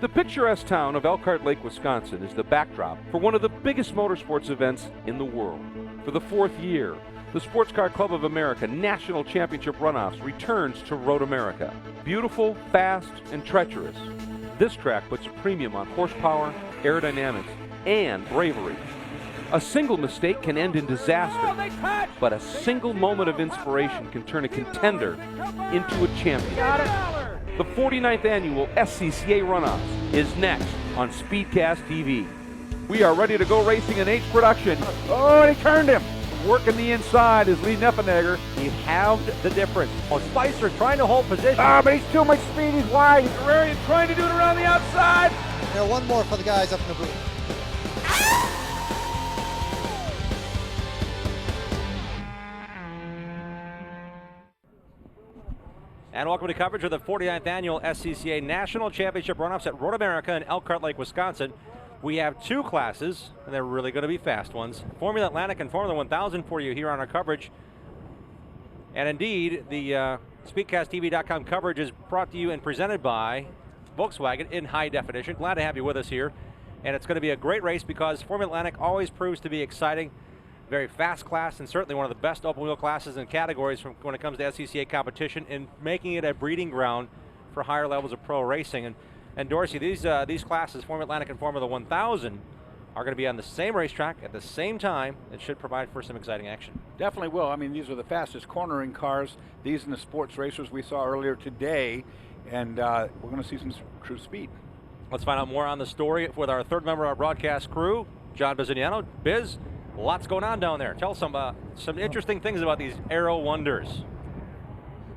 The picturesque town of Elkhart Lake, Wisconsin is the backdrop for one of the biggest motorsports events in the world. For the fourth year, the Sports Car Club of America National Championship Runoffs returns to Road America. Beautiful, fast, and treacherous, this track puts a premium on horsepower, aerodynamics, and bravery. A single mistake can end in disaster, but a single moment of inspiration can turn a contender into a champion. The 49th annual SCCA Runoffs is next on Speedcast TV. We are ready to go racing in H production. Oh, he turned him. Working the inside is Lee Neffenegger. He halved the difference. Oh, Spicer trying to hold position. But he's too much speed. He's wide. Guerrerian trying to do it around the outside. Now one more for the guys up in the booth. And welcome to coverage of the 49th annual SCCA National Championship Runoffs at Road America in Elkhart Lake, Wisconsin. We have two classes, and they're really going to be fast ones. Formula Atlantic and Formula 1000 for you here on our coverage. And indeed, the SpeedcastTV.com coverage is brought to you and presented by Volkswagen in high definition. Glad to have you with us here. And it's going to be a great race because Formula Atlantic always proves to be exciting. Very fast class, and certainly one of the best open wheel classes and categories when it comes to SCCA competition, and making it a breeding ground for higher levels of pro racing. And Dorsey, these classes, Formula Atlantic and Formula 1000, are going to be on the same racetrack at the same time. It should provide for some exciting action. Definitely will. I mean, these are the fastest cornering cars. These and the sports racers we saw earlier today, and we're going to see some true speed. Let's find out more on the story with our third member of our broadcast crew, John Bizignano. Biz, lots going on down there. Tell us some interesting things about these Aero Wonders.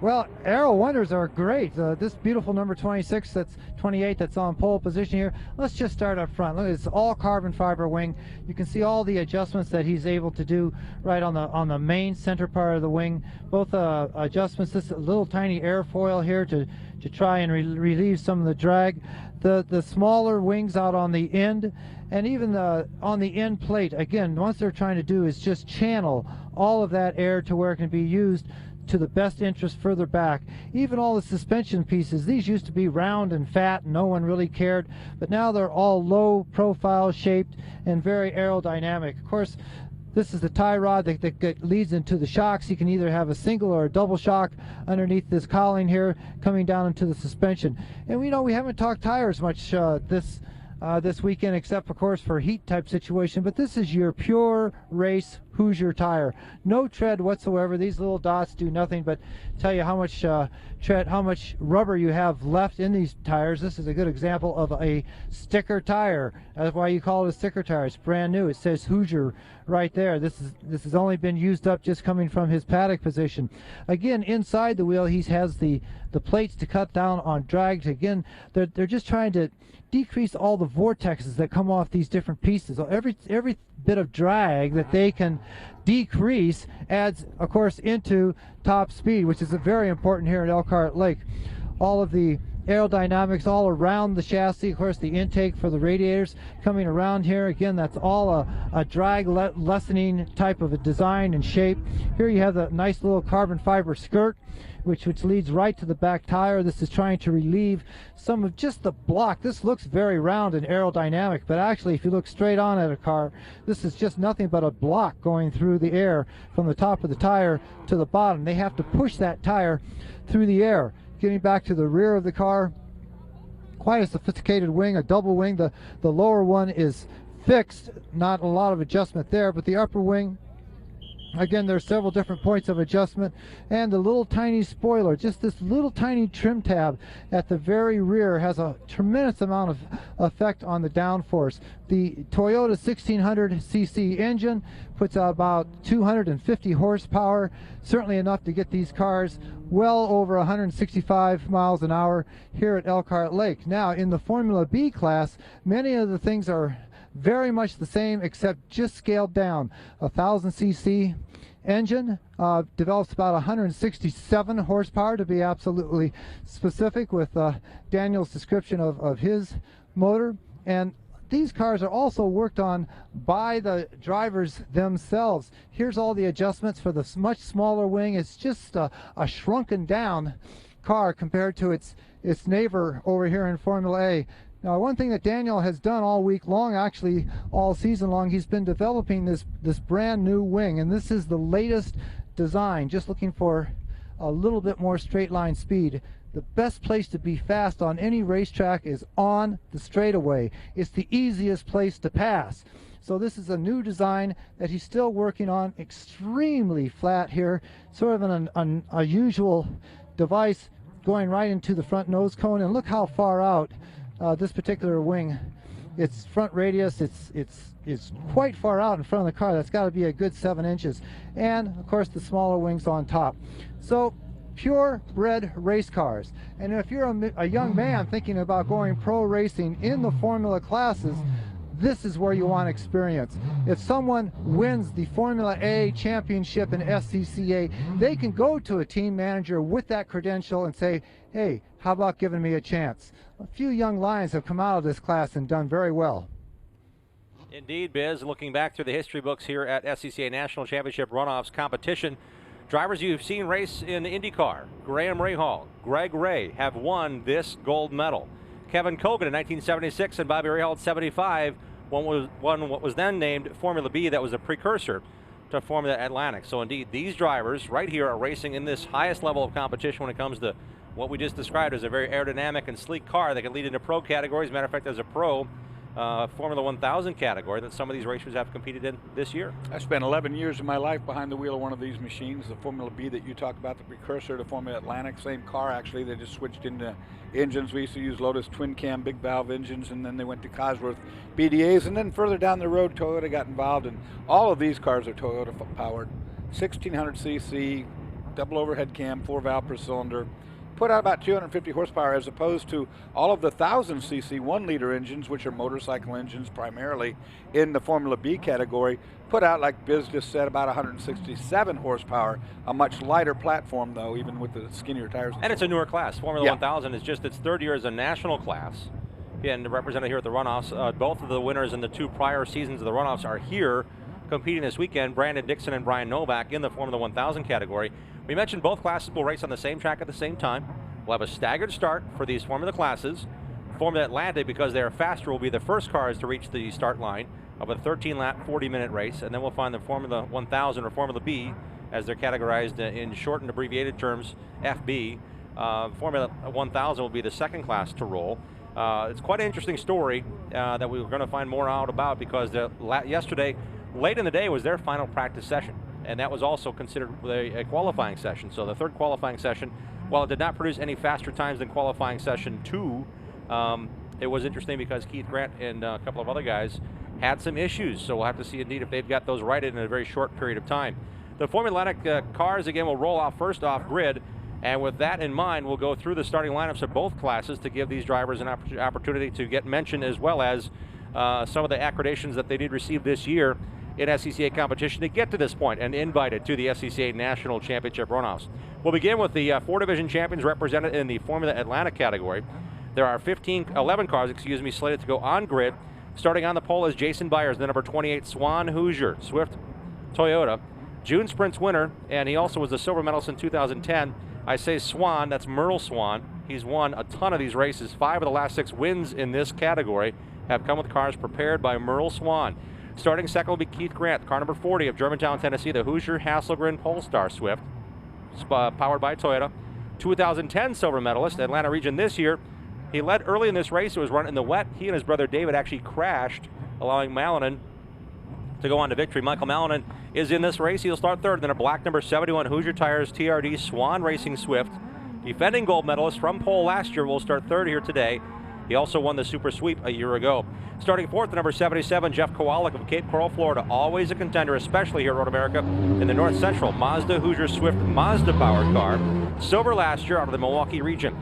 Well, Aero Wonders are great. This beautiful number 26, that's 28, that's on pole position here. Let's just start up front. Look, it's all carbon fiber wing. You can see all the adjustments that he's able to do right on the main center part of the wing. Both adjustments, this little tiny airfoil here to try and relieve some of the drag. The smaller wings out on the end, and even on the end plate, again, once they're trying to do is just channel all of that air to where it can be used to the best interest further back. Even all the suspension pieces, these used to be round and fat and no one really cared, but now they're all low profile shaped and very aerodynamic. Of course, this is the tie rod that leads into the shocks. You can either have a single or a double shock underneath this cowling here coming down into the suspension. And we haven't talked tires much this weekend, except of course for heat type situation, but this is your pure race Hoosier tire. No tread whatsoever. These little dots do nothing but tell you how much tread, how much rubber you have left in these tires. This is a good example of a sticker tire. That's why you call it a sticker tire. It's brand new. It says Hoosier right there. This has only been used up just coming from his paddock position. Again, inside the wheel, he has the plates to cut down on drag. Again, they're just trying to decrease all the vortexes that come off these different pieces. So every bit of drag that they can decrease adds, of course, into top speed, which is very important here at Elkhart Lake. All of the aerodynamics all around the chassis, of course, the intake for the radiators coming around here. Again, that's all a drag lessening type of a design and shape. Here you have the nice little carbon fiber skirt, which leads right to the back tire. This is trying to relieve some of just the block. This looks very round and aerodynamic, but actually if you look straight on at a car, this is just nothing but a block going through the air from the top of the tire to the bottom. They have to push that tire through the air. Getting back to the rear of the car, quite a sophisticated wing, a double wing. The lower one is fixed, not a lot of adjustment there, but the upper wing, again, there are several different points of adjustment, and the little tiny spoiler, just this little tiny trim tab at the very rear, has a tremendous amount of effect on the downforce. The Toyota 1600cc engine puts out about 250 horsepower, certainly enough to get these cars well over 165 miles an hour here at Elkhart Lake. Now, in the Formula B class, many of the things are very much the same, except just scaled down. 1000cc engine develops about 167 horsepower to be absolutely specific, with Daniel's description of his motor. And these cars are also worked on by the drivers themselves. Here's all the adjustments for the much smaller wing. It's just a shrunken down car compared to its neighbor over here in Formula A. Now, one thing that Daniel has done all week long, actually all season long, he's been developing this brand new wing, and this is the latest design, just looking for a little bit more straight line speed. The best place to be fast on any racetrack is on the straightaway. It's the easiest place to pass. So this is a new design that he's still working on, extremely flat here, sort of an unusual device going right into the front nose cone. And look how far out this particular wing, its front radius, it's quite far out in front of the car. That's got to be a good 7 inches. And of course the smaller wings on top. So purebred race cars. And if you're a young man thinking about going pro racing in the Formula classes, this is where you want experience. If someone wins the Formula A championship in SCCA, they can go to a team manager with that credential and say, hey, how about giving me a chance? A few young lions have come out of this class and done very well. Indeed, Biz. Looking back through the history books here at SCCA National Championship Runoffs competition, drivers you've seen race in IndyCar, Graham Rahal, Greg Ray, have won this gold medal. Kevin Kogan in 1976 and Bobby Rahal in 75 won what was then named Formula B, that was a precursor to Formula Atlantic. So indeed, these drivers right here are racing in this highest level of competition when it comes to what we just described as a very aerodynamic and sleek car that can lead into pro categories. Matter of fact, there's a pro Formula 1000 category that some of these racers have competed in this year. I spent 11 years of my life behind the wheel of one of these machines, the Formula B that you talk about, the precursor to Formula Atlantic. Same car, actually. They just switched into engines. We used to use Lotus twin cam, big valve engines, and then they went to Cosworth BDAs. And then further down the road, Toyota got involved, and all of these cars are Toyota powered. 1600 cc, double overhead cam, 4 valve per cylinder. Put out about 250 horsepower, as opposed to all of the 1000 cc 1 liter engines, which are motorcycle engines primarily in the Formula B category. Put out, like Biz just said, about 167 horsepower, a much lighter platform though, even with the skinnier tires. And it's a newer class. Formula 1000 is just its 3rd year as a national class. And represented here at the Runoffs, both of the winners in the 2 prior seasons of the Runoffs are here competing this weekend. Brandon Dixon and Brian Novak in the Formula 1000 category. We mentioned both classes will race on the same track at the same time. We'll have a staggered start for these Formula classes. Formula Atlantic, because they are faster, will be the first cars to reach the start line of a 13-lap, 40-minute race. And then we'll find the Formula 1000 or Formula B, as they're categorized in short and abbreviated terms, FB. Formula 1000 will be the second class to roll. It's quite an interesting story that we were going to find more out about, because yesterday, late in the day, was their final practice session. And that was also considered a qualifying session. So the 3rd qualifying session, while it did not produce any faster times than qualifying session 2, it was interesting because Keith Grant and a couple of other guys had some issues. So we'll have to see indeed if they've got those righted in a very short period of time. The Formula Atlantic cars, again, will roll off first off grid. And with that in mind, we'll go through the starting lineups of both classes to give these drivers an opportunity to get mentioned, as well as some of the accreditations that they did receive this year in SCCA competition to get to this point and invited to the SCCA National Championship Runoffs. We'll begin with the 4 division champions represented in the Formula Atlantic category. There are 11 cars, slated to go on grid. Starting on the pole is Jason Byers, the number 28 Swan Hoosier Swift Toyota, June Sprints winner, and he also was a silver medalist in 2010. I say Swan, that's Merle Swan. He's won a ton of these races. 5 of the last 6 wins in this category have come with cars prepared by Merle Swan. Starting second will be Keith Grant, car number 40 of Germantown, Tennessee, the Hoosier Hasselgren Polestar Swift, powered by Toyota. 2010 silver medalist, Atlanta region this year. He led early in this race. It was run in the wet. He and his brother David actually crashed, allowing Malinen to go on to victory. Michael Malinen is in this race. He'll start 3rd. Then a black number 71 Hoosier Tires TRD Swan Racing Swift. Defending gold medalist from pole last year will start 3rd here today. He also won the Super Sweep a year ago. Starting 4th, the number 77, Jeff Kowalik of Cape Coral, Florida. Always a contender, especially here at Road America in the North Central. Mazda Hoosier Swift Mazda-powered car. Silver last year out of the Milwaukee region.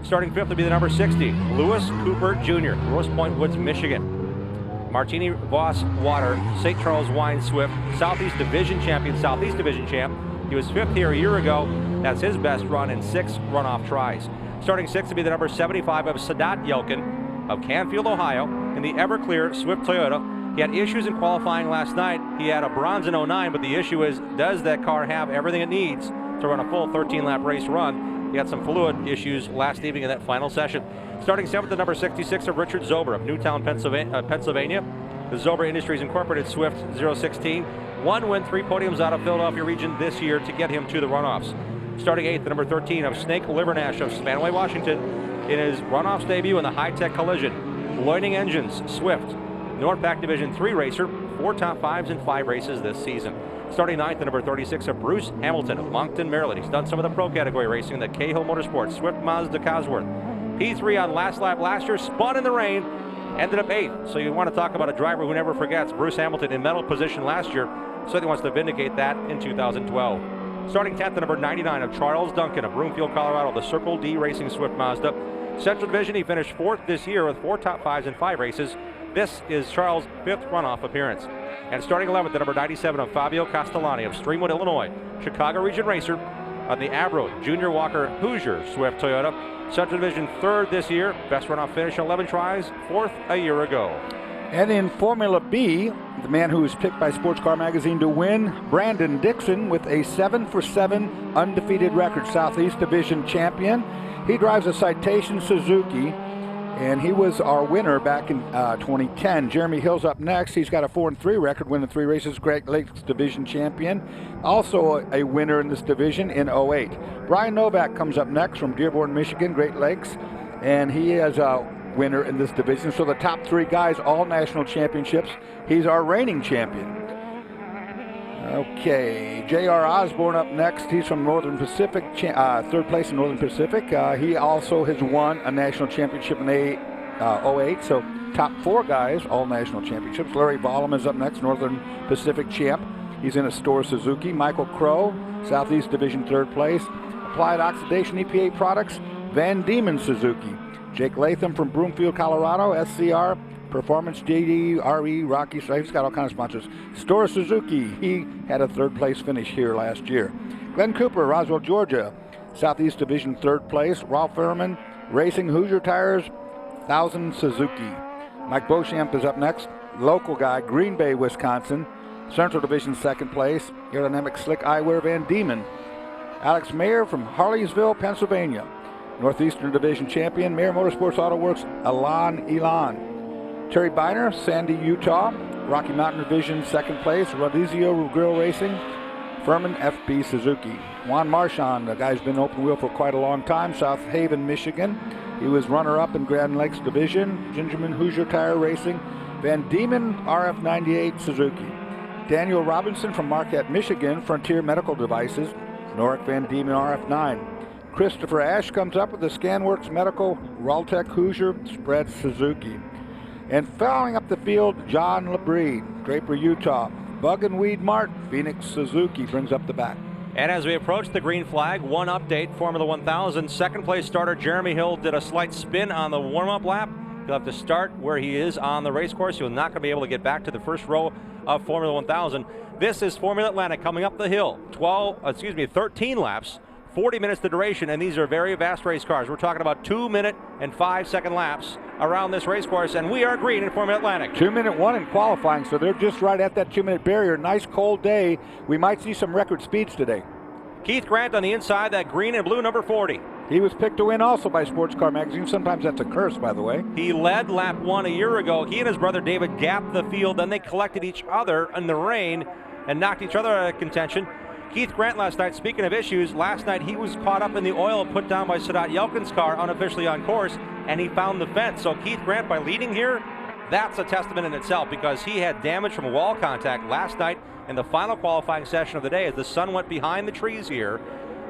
Starting 5th will be the number 60, Lewis Cooper Jr., Grosse Pointe Woods, Michigan. Martini Voss Water, St. Charles Wine Swift, Southeast Division champion, Southeast Division champ. He was 5th here a year ago. That's his best run in 6 runoff tries. Starting 6th will be the number 75 of Sadat Yelkin of Canfield, Ohio, in the Everclear Swift Toyota. He had issues in qualifying last night. He had a bronze in 09, but the issue is, does that car have everything it needs to run a full 13-lap race run? He had some fluid issues last evening in that final session. Starting 7th, the number 66 of Richard Zober of Newtown, Pennsylvania. The Zober Industries Incorporated Swift 016. 1 win, 3 podiums out of Philadelphia region this year to get him to the runoffs. Starting 8th, the number 13 of Snake Livernash of Spanaway, Washington, in his runoffs debut in the high-tech collision. Loining Engines, Swift, Northpack Division 3 racer, 4 top 5s in 5 races this season. Starting 9th, the number 36 of Bruce Hamilton of Moncton, Maryland. He's done some of the pro category racing in the Cahill Motorsports, Swift Mazda Cosworth. P3 on last lap last year, spun in the rain, ended up 8th. So you want to talk about a driver who never forgets. Bruce Hamilton in medal position last year, so he wants to vindicate that in 2012. Starting 10th, the number 99 of Charles Duncan of Broomfield, Colorado, the Circle D Racing Swift Mazda. Central Division, he finished 4th this year with 4 top 5s in 5 races. This is Charles' 5th runoff appearance. And starting 11th, the number 97 of Fabio Castellani of Streamwood, Illinois, Chicago region racer on the Abro Junior Walker Hoosier Swift Toyota. Central Division 3rd this year, best runoff finish 11 tries, 4th a year ago. And in Formula B, the man who was picked by Sports Car Magazine to win, Brandon Dixon, with a 7-for-7 undefeated record, Southeast Division champion. He drives a Citation Suzuki, and he was our winner back in 2010. Jeremy Hill's up next. He's got a 4-3 record, winning 3 races, Great Lakes Division champion. Also a winner in this division in 08. Brian Novak comes up next from Dearborn, Michigan, Great Lakes, and he is a winner in this division. So the top 3 guys, all national championships. He's our reigning champion. Okay, J.R. Osborne up next. He's from Northern Pacific, 3rd place in Northern Pacific. He also has won a national championship in 08. So top 4 guys, all national championships. Larry Vollum is up next, Northern Pacific champ. He's in a Store Suzuki. Michael Crow, Southeast Division 3rd place. Applied Oxidation EPA Products, Van Diemen Suzuki. Jake Latham from Broomfield, Colorado, SCR, Performance JD, RE, Rocky, so he's got all kinds of sponsors. Store Suzuki, he had a 3rd place finish here last year. Glenn Cooper, Roswell, Georgia, Southeast Division 3rd place. Ralph Furman, Racing Hoosier Tires, 1000 Suzuki. Mike Beauchamp is up next. Local guy, Green Bay, Wisconsin, Central Division 2nd place. Aerodynamic Slick Eyewear, Van Diemen. Alex Mayer from Harleysville, Pennsylvania. Northeastern Division champion, Mayer Motorsports Auto Works, Elan. Terry Biner, Sandy, Utah, Rocky Mountain Division 2nd place. Rodizio Grill Racing, Furman FB Suzuki. Juan Marchand, the guy's been open wheel for quite a long time, South Haven, Michigan. He was runner-up in Grand Lakes Division. Gingerman Hoosier Tire Racing, Van Diemen RF98 Suzuki. Daniel Robinson from Marquette, Michigan, Frontier Medical Devices, Norick Van Diemen RF9. Christopher Ash comes up with the Scanworks Medical Raltec Hoosier Spread Suzuki. And following up the field, John LeBrie, Draper, Utah. Bug and Weed Mart, Phoenix Suzuki brings up the back. And as we approach the green flag, one update, Formula 1000. 2nd place starter Jeremy Hill did a slight spin on the warm-up lap. He'll have to start where he is on the race course. He'll not going to be able to get back to the first row of Formula 1000. This is Formula Atlantic coming up the hill. 13 laps. 40 minutes the duration, and these are very vast race cars. We're talking about 2-minute and 5-second laps around this race course, and we are green in Formula Atlantic. 2-minute 1 in qualifying, so they're just right at that 2-minute barrier. Nice cold day. We might see some record speeds today. Keith Grant on the inside, that green and blue number 40. He was picked to win also by Sports Car Magazine. Sometimes that's a curse, by the way. He led lap 1 a year ago. He and his brother David gapped the field, then they collected each other in the rain and knocked each other out of contention. Keith Grant last night, speaking of issues, last night he was caught up in the oil put down by Sadat Yelkin's car unofficially on course, and he found the fence. So Keith Grant, by leading here, that's a testament in itself, because he had damage from wall contact last night in the final qualifying session of the day as the sun went behind the trees here.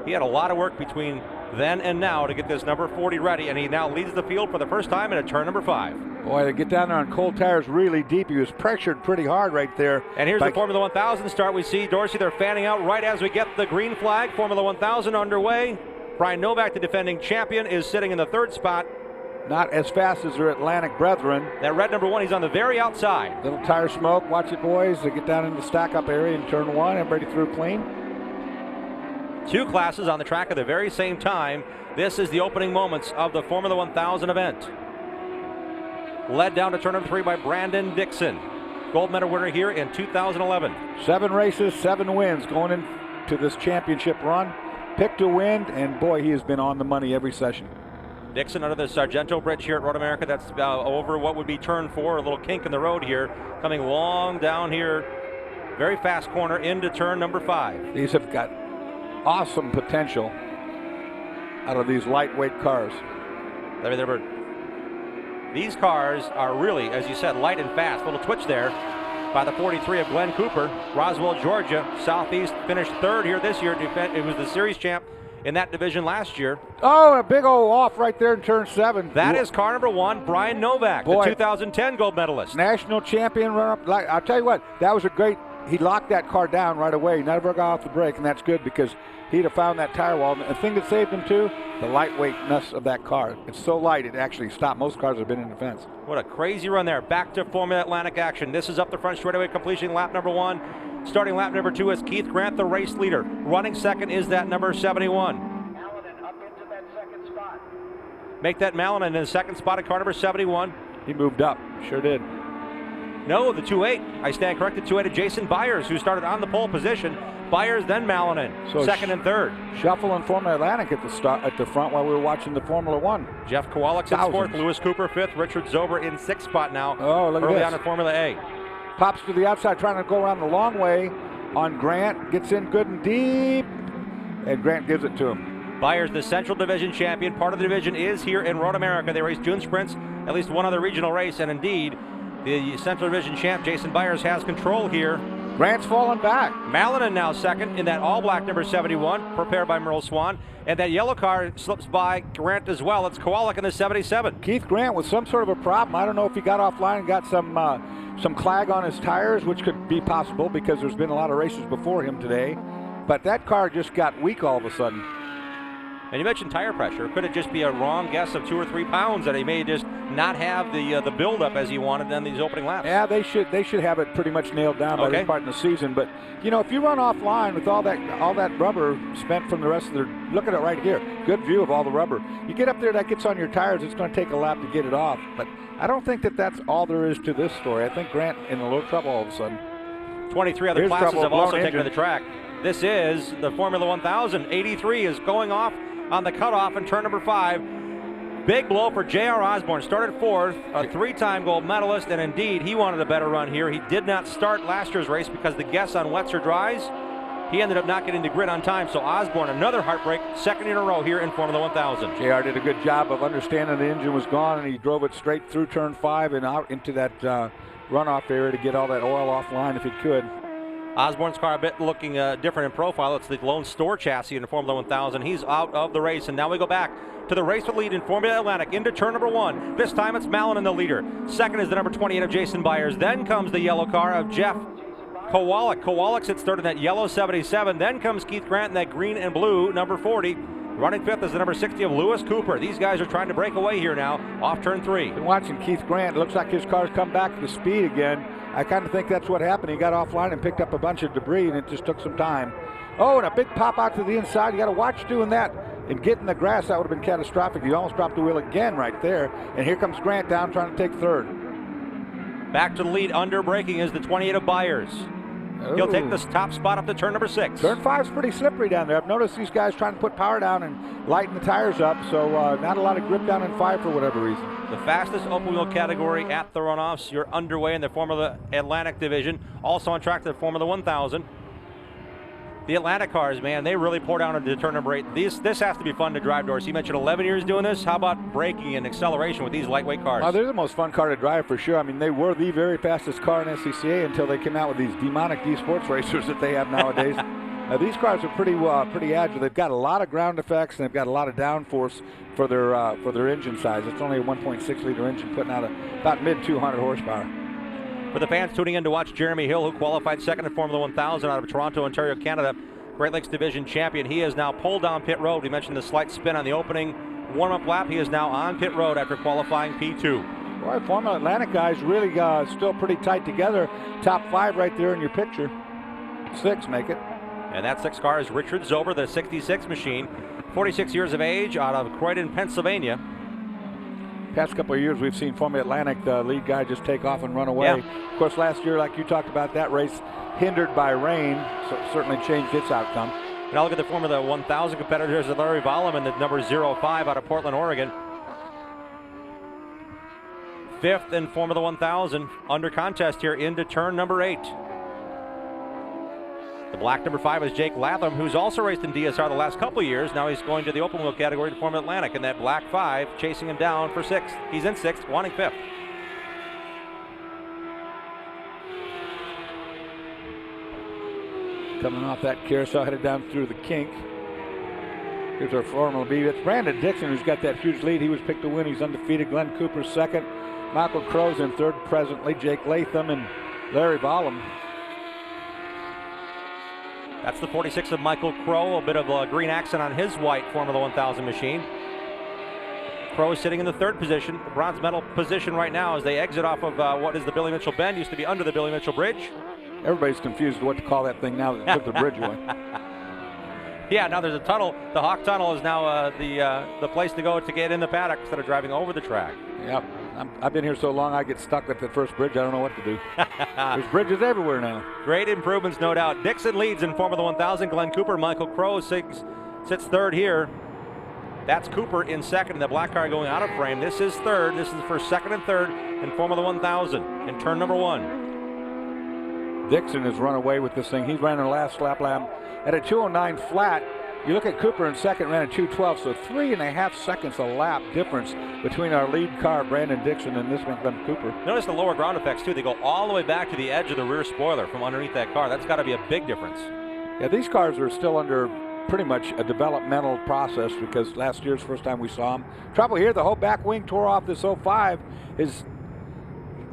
He had a lot of work between then and now to get this number 40 ready, and he now leads the field for the first time in a turn number 5. Boy, to get down there on cold tires really deep. He was pressured pretty hard right there. And here's the Formula 1000 start. We see Dorsey, they're fanning out right as we get the green flag. Formula 1000 underway. Brian Novak, the defending champion, is sitting in the 3rd spot. Not as fast as their Atlantic brethren. That red number 1, he's on the very outside. Little tire smoke. Watch it, boys. They get down into the stack-up area in turn 1. Everybody through clean. 2 classes on the track at the very same time. This is the opening moments of the Formula 1000 event. Led down to turn number 3 by Brandon Dixon. Gold medal winner here in 2011. 7 races, 7 wins going into this championship run. picked to win, and boy, he has been on the money every session. Dixon under the Sargento Bridge here at Road America. That's over what would be turn 4, a little kink in the road here. Coming long down here, very fast corner into turn number 5. These have got awesome potential out of these lightweight cars. These cars are really, as you said, light and fast. Little twitch there by the 43 of Glenn Cooper. Roswell, Georgia, Southeast finished 3rd here this year. It was the series champ in that division last year. Oh, a big old off right there in turn 7. That is car number 1, Brian Novak, the 2010 gold medalist. National champion run-up. Like, I'll tell you what, that was a great, he locked that car down right away. He never got off the brake, and that's good because he'd have found that tire wall. The thing that saved him too, the lightweightness of that car. It's so light it actually stopped. Most cars have been in the fence. What a crazy run there. Back to Formula Atlantic action. This is up the front straightaway, completion lap number 1. Starting lap number 2 is Keith Grant, the race leader. Running second is that number 71. Malinen up into that second spot. Make that Malinen in the second spot at car number 71. He moved up, sure did. No, the 2-8. I stand corrected. 2-8 of Jason Byers, who started on the pole position. Byers, then Malinen, So second and third. Shuffle in Formula Atlantic at the front while we were watching the Formula 1. Jeff Kowalik in 4th, Lewis Cooper 5th, Richard Zober in 6th spot now. Oh, look at early this. on in Formula A. Pops to the outside, trying to go around the long way on Grant. Gets in good and deep, and Grant gives it to him. Byers, the Central Division champion. Part of the division is here in Road America. They race June sprints, at least one other regional race, and indeed, the Central Division champ, Jason Byers, has control here. Grant's falling back. Malinen now second in that all-black number 71, prepared by Merle Swan. And that yellow car slips by Grant as well. It's Kowalik in the 77. Keith Grant with some sort of a problem. I don't know if he got offline and got some clag on his tires, which could be possible because there's been a lot of races before him today. But that car just got weak all of a sudden. And you mentioned tire pressure. Could it just be a wrong guess of 2 or 3 pounds that he may just not have the buildup as he wanted in these opening laps? Yeah, they should have it pretty much nailed down by this part in the season. But you know, if you run offline with all that rubber spent from the rest of the, look at it right here, good view of all the rubber. You get up there, that gets on your tires. It's going to take a lap to get it off. But I don't think that that's all there is to this story. I think Grant in a little trouble all of a sudden. 23 other classes have also taken to the track. This is the Formula 1000. 83 is going off on the cutoff in turn number 5. Big blow for J.R. Osborne. Started 4th, a 3-time gold medalist, and indeed he wanted a better run here. He did not start last year's race because the guess on wets or dries, he ended up not getting to grid on time. So Osborne, another heartbreak, second in a row here in Formula 1000. JR did a good job of understanding the engine was gone, and he drove it straight through turn 5 and out into that runoff area to get all that oil offline if he could. Osborne's car a bit looking different in profile. It's the Lone Store chassis in the Formula 1000. He's out of the race, and now we go back to the race with lead in Formula Atlantic into turn number 1. This time it's Malinen the leader. Second is the number 28 of Jason Byers. Then comes the yellow car of Jeff Kowalik. Kowalik sits third in that yellow 77. Then comes Keith Grant in that green and blue number 40. Running 5th is the number 60 of Lewis Cooper. These guys are trying to break away here now off turn 3. Been watching Keith Grant. Looks like his car's come back to speed again. I kind of think that's what happened. He got offline and picked up a bunch of debris, and it just took some time. Oh, and a big pop out to the inside. You got to watch doing that and get in the grass. That would have been catastrophic. He almost dropped the wheel again right there. And here comes Grant down trying to take 3rd. Back to the lead under braking is the 28 of Byers. He'll take this top spot up to turn number 6. Turn 5 is pretty slippery down there. I've noticed these guys trying to put power down and lighten the tires up, so not a lot of grip down in 5 for whatever reason. The fastest open wheel category at the runoffs. You're underway in the Formula Atlantic division. Also on track to the Formula 1000. The Atlantic cars, man, they really pour down into turn number 8. This has to be fun to drive, Dorsey. You mentioned 11 years doing this. How about braking and acceleration with these lightweight cars? Oh, they're the most fun car to drive for sure. I mean, they were the very fastest car in SCCA until they came out with these demonic D-Sports racers that they have nowadays. These cars are pretty agile. They've got a lot of ground effects, and they've got a lot of downforce for their engine size. It's only a 1.6 liter engine putting out about mid 200 horsepower. For the fans tuning in to watch Jeremy Hill, who qualified second in Formula 1000 out of Toronto, Ontario, Canada, Great Lakes Division champion. He is now pulled down pit road. We mentioned the slight spin on the opening warm-up lap. He is now on pit road after qualifying P2. Boy, Formula Atlantic guys really still pretty tight together. Top 5 right there in your picture. 6 make it. And that 6 car is Richard Zober, the 66 machine. 46 years of age, out of Croydon, Pennsylvania. Past couple of years, we've seen Formula Atlantic, the lead guy, just take off and run away. Yeah. Of course, last year, like you talked about, that race hindered by rain, so it certainly changed its outcome. Now look at the Formula 1000 competitors, Larry Vollum in the number 05 out of Portland, Oregon. 5th in Formula 1000, under contest here into turn number 8. The black number 5 is Jake Latham, who's also raced in DSR the last couple of years. Now he's going to the open wheel category to Formula Atlantic, and that black 5 chasing him down for 6th. He's in 6th, wanting 5th. Coming off that carousel, headed down through the kink. Here's our Formula B. It's Brandon Dixon who's got that huge lead. He was picked to win. He's undefeated. Glenn Cooper 2nd. Michael Crow's in 3rd presently. Jake Latham and Larry Vollum. That's the 46 of Michael Crow, a bit of a green accent on his white Formula 1000 machine. Crow is sitting in the 3rd position, the bronze medal position right now as they exit off of what is the Billy Mitchell Bend, used to be under the Billy Mitchell Bridge. Everybody's confused what to call that thing now that they took the bridge away. Yeah, now there's a tunnel. The Hawk Tunnel is now the place to go to get in the paddock instead of driving over the track. Yep. I've been here so long I get stuck at the first bridge. I don't know what to do. There's bridges everywhere now. Great improvements, no doubt. Dixon leads in Formula 1000. Glenn Cooper, Michael Crow sits 3rd here. That's Cooper in 2nd, and the black car going out of frame. This is 3rd. This is for 2nd and 3rd in Formula 1000 in turn number 1. Dixon has run away with this thing. He ran the last lap at a 2:09 flat. You look at Cooper in 2nd, ran a 2:12, so 3.5 seconds a lap difference between our lead car, Brandon Dixon, and this one, Glenn Cooper. Notice the lower ground effects, too. They go all the way back to the edge of the rear spoiler from underneath that car. That's got to be a big difference. Yeah, these cars are still under pretty much a developmental process because last year's first time we saw them. Trouble here, the whole back wing tore off this 05 is...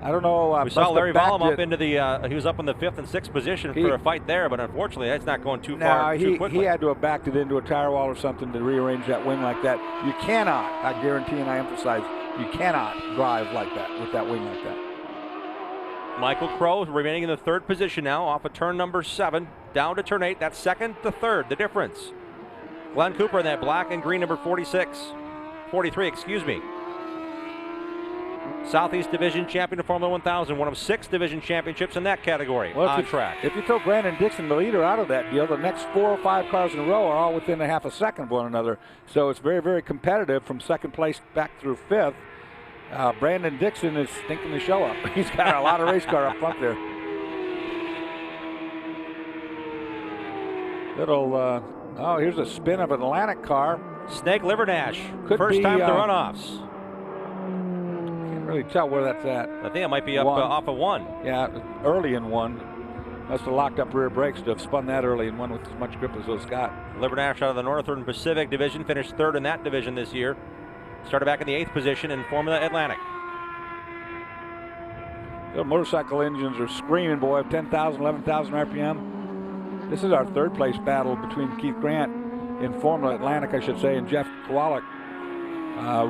I don't know. We saw Larry Vollum up into the, he was up in the 5th and 6th position for a fight there, but unfortunately that's not going too far too quickly. He had to have backed it into a tire wall or something to rearrange that wing like that. You cannot, I guarantee and I emphasize, you cannot drive like that with that wing like that. Michael Crow remaining in the 3rd position now off of turn number 7, down to turn 8. That's 2nd to 3rd, the difference. Glenn Cooper in that black and green number 43, excuse me. Southeast Division champion of Formula 1000, one of 6 division championships in that category on track. If you throw Brandon Dixon, the leader, out of that deal, the next 4 or 5 cars in a row are all within a half a second of one another. So it's very, very competitive from 2nd place back through 5th. Brandon Dixon is stinking the show up. He's got a lot of race car up front there. Oh, here's a spin of an Atlantic car. Snake Livernash, first time at the Runoffs. Really tell where that's at. I think it might be up off of 1. Yeah, early in 1. Must have locked up rear brakes to have spun that early in 1 with as much grip as those got. Livernash out of the Northern Pacific Division, finished 3rd in that division this year. Started back in the 8th position in Formula Atlantic. The motorcycle engines are screaming, boy. 10,000, 11,000 RPM. This is our 3rd place battle between Keith Grant in Formula Atlantic, I should say, and Jeff Kowalik.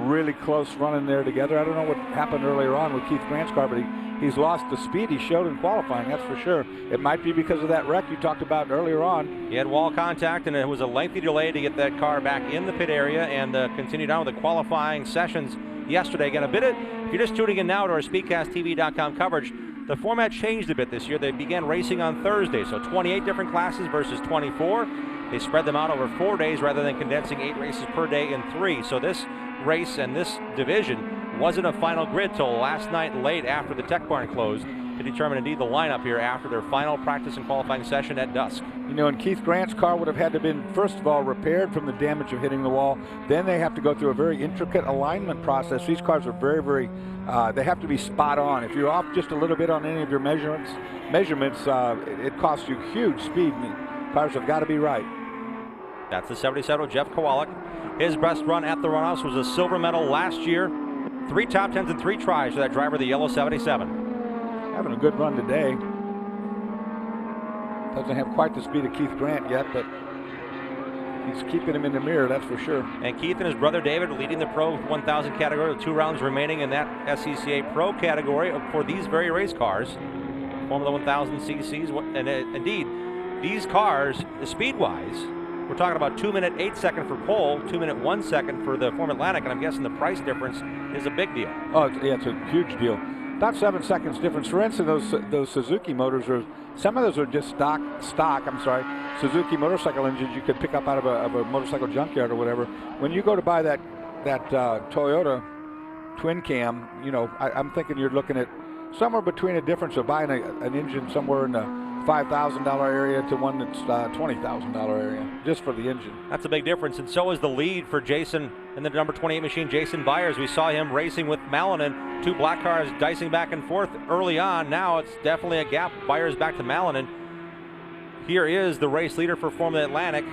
Really close running there together. I don't know what happened earlier on with Keith Grant's car, but he's lost the speed he showed in qualifying, that's for sure. It might be because of that wreck you talked about earlier on. He had wall contact, and it was a lengthy delay to get that car back in the pit area and continued on with the qualifying sessions yesterday. Again, if you're just tuning in now to our SpeedcastTV.com coverage, the format changed a bit this year. They began racing on Thursday, so 28 different classes versus 24. They spread them out over 4 days rather than condensing 8 races per day in 3. So this race and this division wasn't a final grid till last night late after the Tech Barn closed to determine indeed the lineup here after their final practice and qualifying session at dusk. You know, and Keith Grant's car would have had to have been, first of all, repaired from the damage of hitting the wall. Then they have to go through a very intricate alignment process. These cars are very, very, they have to be spot on. If you're off just a little bit on any of your measurements, it costs you huge speed. And the cars have got to be right. That's the 77 of Jeff Kowalik. His best run at the Runoffs was a silver medal last year. 3 top 10s and 3 tries for that driver, the yellow 77. Having a good run today. Doesn't have quite the speed of Keith Grant yet, but he's keeping him in the mirror, that's for sure. And Keith and his brother David leading the Pro 1000 category with 2 rounds remaining in that SCCA Pro category for these very race cars. Formula 1000 CCs, and indeed, these cars, speed-wise, we're talking about 2-minute 8-second for pole, 2-minute 1 second for the Formula Atlantic, and I'm guessing the price difference is a big deal. Oh, yeah, it's a huge deal. about 7 seconds difference. For instance, those Suzuki motors some of those are just stock Suzuki motorcycle engines you could pick up out of a motorcycle junkyard or whatever. When you go to buy that Toyota twin cam, I'm thinking you're looking at somewhere between a difference of buying an engine somewhere in the $5,000 area to one that's $20,000 area just for the engine. That's a big difference, and so is the lead for Jason in the number 28 machine, Jason Byers. We saw him racing with Malonen, 2 black cars dicing back and forth early on. Now it's definitely a gap. Byers back to Malonen. Here is the race leader for Formula Atlantic.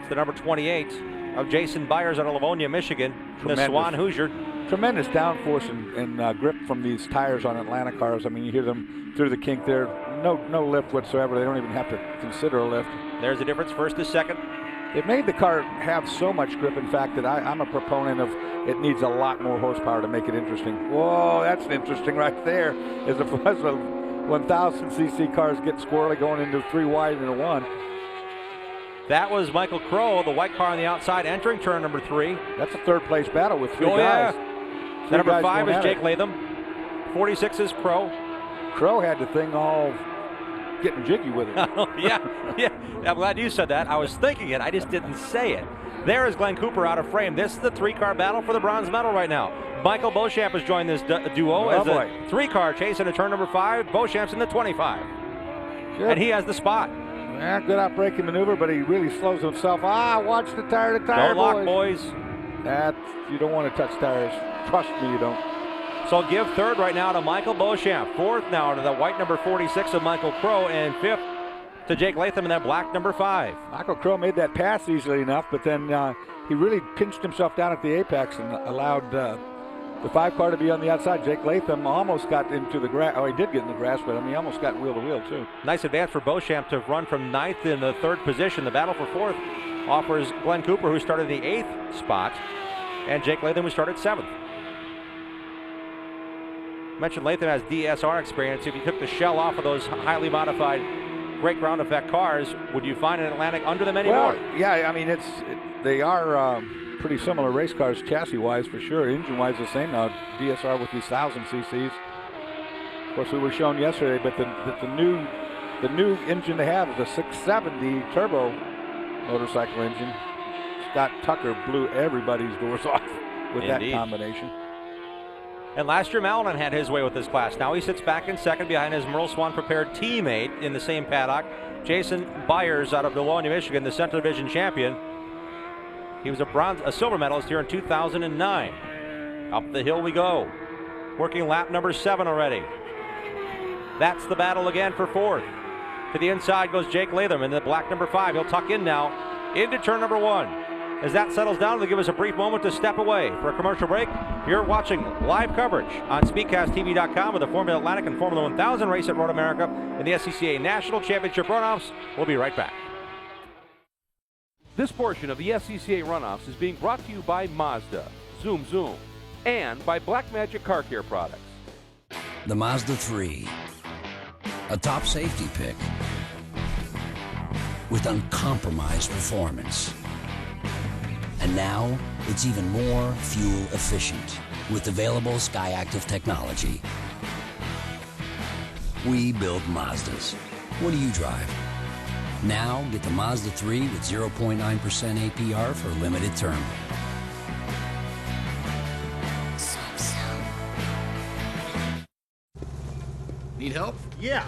It's the number 28 of Jason Byers out of Livonia, Michigan. The Swan Hoosier. Tremendous downforce and grip from these tires on Atlantic cars. I mean, you hear them through the kink there. No lift whatsoever. They don't even have to consider a lift. There's the difference, first to second. It made the car have so much grip, in fact, that I'm a proponent of it needs a lot more horsepower to make it interesting. Whoa, that's interesting right there. As the 1,000cc cars get squirrely going into 3 wide and a 1. That was Michael Crow, the white car on the outside, entering turn number 3. That's a third-place battle with 3 guys. Yeah. Number 5 is Jake Latham. 46 is Crow. Crow had the thing all getting jiggy with it. yeah. I'm glad you said that. I was thinking it. I just didn't say it. There is Glenn Cooper out of frame. This is the 3-car battle for the bronze medal right now. Michael Beauchamp has joined this duo as a 3-car chase into turn number 5. Beauchamp's in the 25. Good. And he has the spot. Yeah, good out-braking maneuver, but he really slows himself. Watch the tire, Don't lock, boys. You don't want to touch tires. Trust me, you don't. So give third right now to Michael Beauchamp. Fourth now to the white number 46 of Michael Crow, and fifth to Jake Latham in that black number 5. Michael Crow made that pass easily enough, but then he really pinched himself down at the apex and allowed the 5-car to be on the outside. Jake Latham almost got into the grass. Oh, he did get in the grass, but he almost got wheel to wheel too. Nice advance for Beauchamp to run from 9th in the 3rd position. The battle for 4th offers Glenn Cooper, who started the 8th spot, and Jake Latham, who started 7th. Mentioned Latham has DSR experience. If you took the shell off of those highly modified great ground effect cars, would you find an Atlantic under them anymore? Well, yeah, I mean, they are pretty similar race cars chassis-wise for sure. Engine-wise the same now. DSR with these 1,000 cc's. Of course, we were shown yesterday, but the new engine they have is a 670 turbo motorcycle engine. Scott Tucker blew everybody's doors off with Indeed. that combination. And last year, Malonen had his way with this class. Now he sits back in second behind his Merle Swan prepared teammate in the same paddock, Jason Byers out of Livonia, Michigan, the Central Division champion. He was a silver medalist here in 2009. Up the hill we go. Working lap number 7 already. That's the battle again for 4th. To the inside goes Jake Latham in the black number 5. He'll tuck in now into turn number 1. As that settles down, they'll give us a brief moment to step away for a commercial break. You're watching live coverage on SpeedcastTV.com with the Formula Atlantic and Formula 1000 race at Road America in the SCCA National Championship Runoffs. We'll be right back. This portion of the SCCA Runoffs is being brought to you by Mazda, Zoom Zoom, and by Black Magic Car Care Products. The Mazda 3, a top safety pick with uncompromised performance. And now, it's even more fuel efficient with available SkyActiv technology. We build Mazdas. What do you drive? Now, get the Mazda 3 with 0.9% APR for a limited term. Need help? Yeah.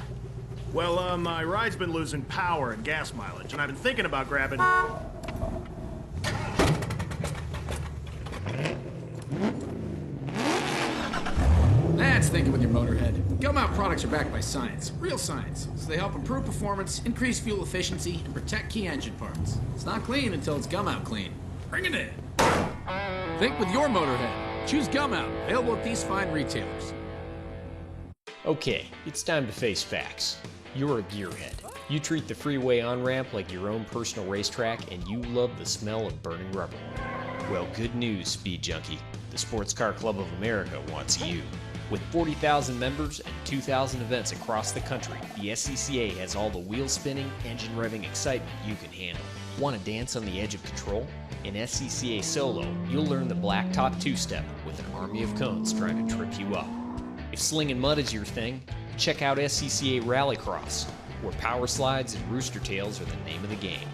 Well, my ride's been losing power and gas mileage, and I've been thinking about grabbing... That's thinking with your motorhead. Gummout products are backed by science, real science. So they help improve performance, increase fuel efficiency, and protect key engine parts. It's not clean until it's Gummout clean. Bring it in. Think with your motorhead. Choose Gummout, available at these fine retailers. Okay, it's time to face facts. You're a gearhead. You treat the freeway on-ramp like your own personal racetrack, and you love the smell of burning rubber. Well, good news, Speed Junkie. The Sports Car Club of America wants you. With 40,000 members and 2,000 events across the country, the SCCA has all the wheel-spinning, engine-revving excitement you can handle. Want to dance on the edge of control? In SCCA Solo, you'll learn the blacktop two-step with an army of cones trying to trip you up. If slinging mud is your thing, check out SCCA Rallycross, where power slides and rooster tails are the name of the game.